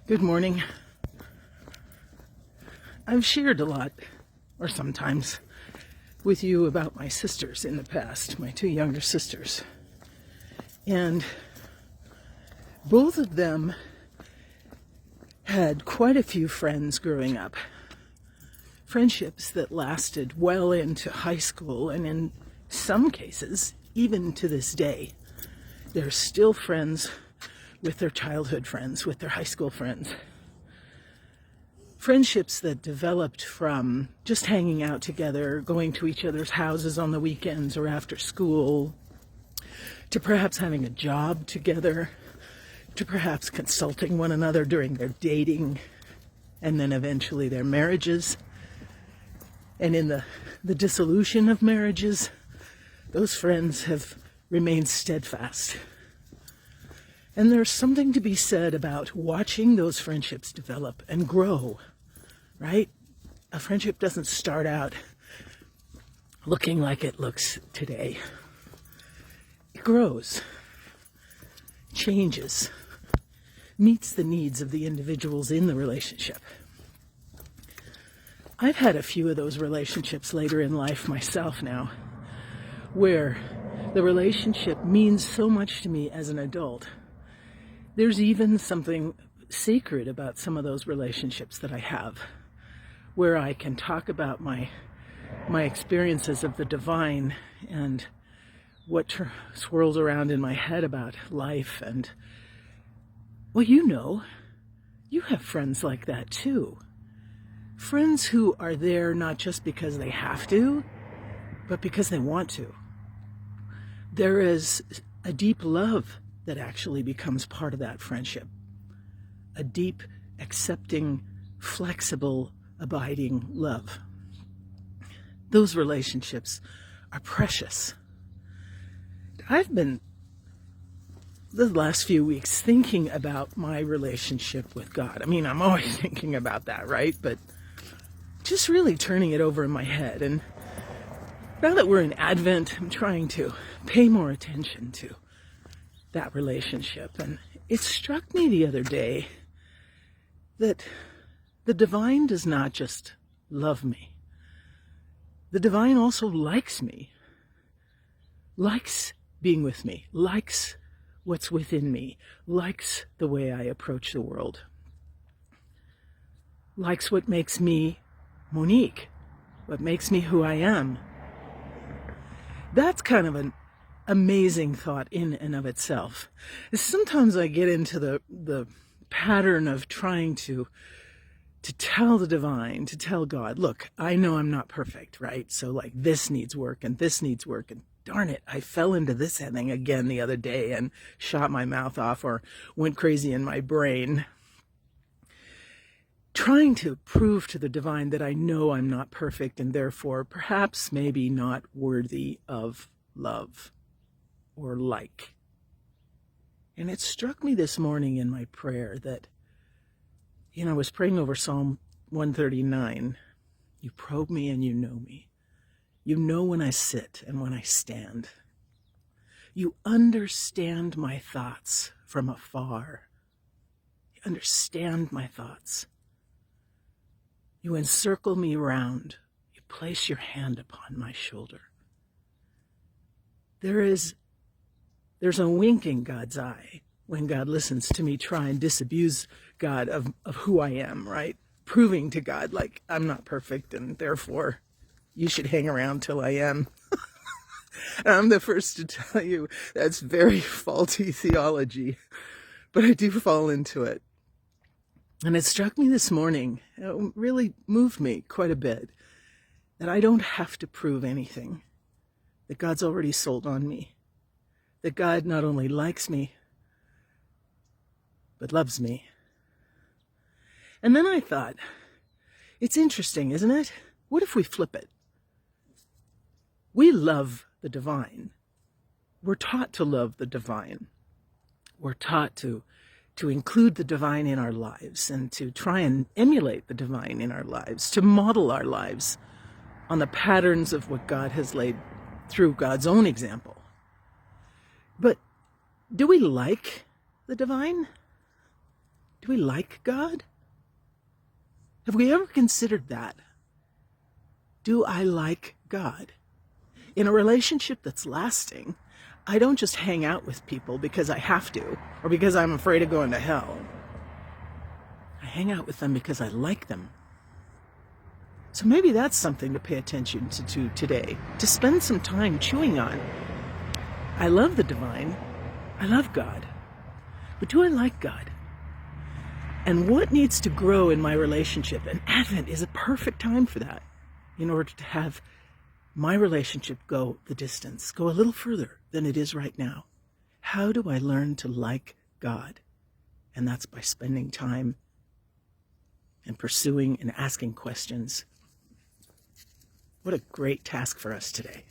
Good morning. I've shared a lot, or sometimes, with you about my sisters in the past, my two younger sisters. And both of them had quite a few friends growing up. Friendships that lasted well into high school, and in some cases, even to this day. They're still friends with their childhood friends, with their high school friends. Friendships that developed from just hanging out together, going to each other's houses on the weekends or after school, to perhaps having a job together, to perhaps consulting one another during their dating, and then eventually their marriages. And in the dissolution of marriages, those friends have remained steadfast. And there's something to be said about watching those friendships develop and grow, right? A friendship doesn't start out looking like it looks today. It grows, changes, meets the needs of the individuals in the relationship. I've had a few of those relationships later in life myself now, where the relationship means so much to me as an adult. There's even something sacred about some of those relationships that I have, where I can talk about my experiences of the divine and what swirls around in my head about life. And, well, you have friends like that too. Friends who are there not just because they have to, but because they want to. There is a deep love that actually becomes part of that friendship. A deep, accepting, flexible, abiding love. Those relationships are precious. I've been, the last few weeks, thinking about my relationship with God. I mean, I'm always thinking about that, right? But just really turning it over in my head. And now that we're in Advent, I'm trying to pay more attention to that relationship. And it struck me the other day that the divine does not just love me. The divine also likes me, likes being with me, likes what's within me, likes the way I approach the world, likes what makes me Monique, what makes me who I am. That's kind of an amazing thought in and of itself. Sometimes I get into the pattern of trying to tell the divine, to tell God, look, I know I'm not perfect, right? So like this needs work and this needs work, and darn it, I fell into this thing again the other day and shot my mouth off or went crazy in my brain. Trying to prove to the divine that I know I'm not perfect and therefore perhaps maybe not worthy of love or like. And it struck me this morning in my prayer that, I was praying over Psalm 139. You probe me and you know me. You know when I sit and when I stand. You understand my thoughts from afar. You understand my thoughts. You encircle me round. You place your hand upon my shoulder. There's a wink in God's eye when God listens to me try and disabuse God of who I am, right? Proving to God, like, I'm not perfect and therefore you should hang around till I am. I'm the first to tell you that's very faulty theology, but I do fall into it. And it struck me this morning, it really moved me quite a bit, that I don't have to prove anything, that God's already sold on me, that God not only likes me, but loves me. And then I thought, it's interesting, isn't it? What if we flip it? We love the divine. We're taught to love the divine. We're taught to include the divine in our lives and to try and emulate the divine in our lives, to model our lives on the patterns of what God has laid through God's own example. But do we like the divine? Do we like God? Have we ever considered that? Do I like God? In a relationship that's lasting, I don't just hang out with people because I have to or because I'm afraid of going to hell. I hang out with them because I like them. So maybe that's something to pay attention to today, to spend some time chewing on. I love the divine. I love God. But do I like God? And what needs to grow in my relationship? And Advent is a perfect time for that, in order to have my relationship go the distance, go a little further than it is right now. How do I learn to like God? And that's by spending time and pursuing and asking questions. What a great task for us today.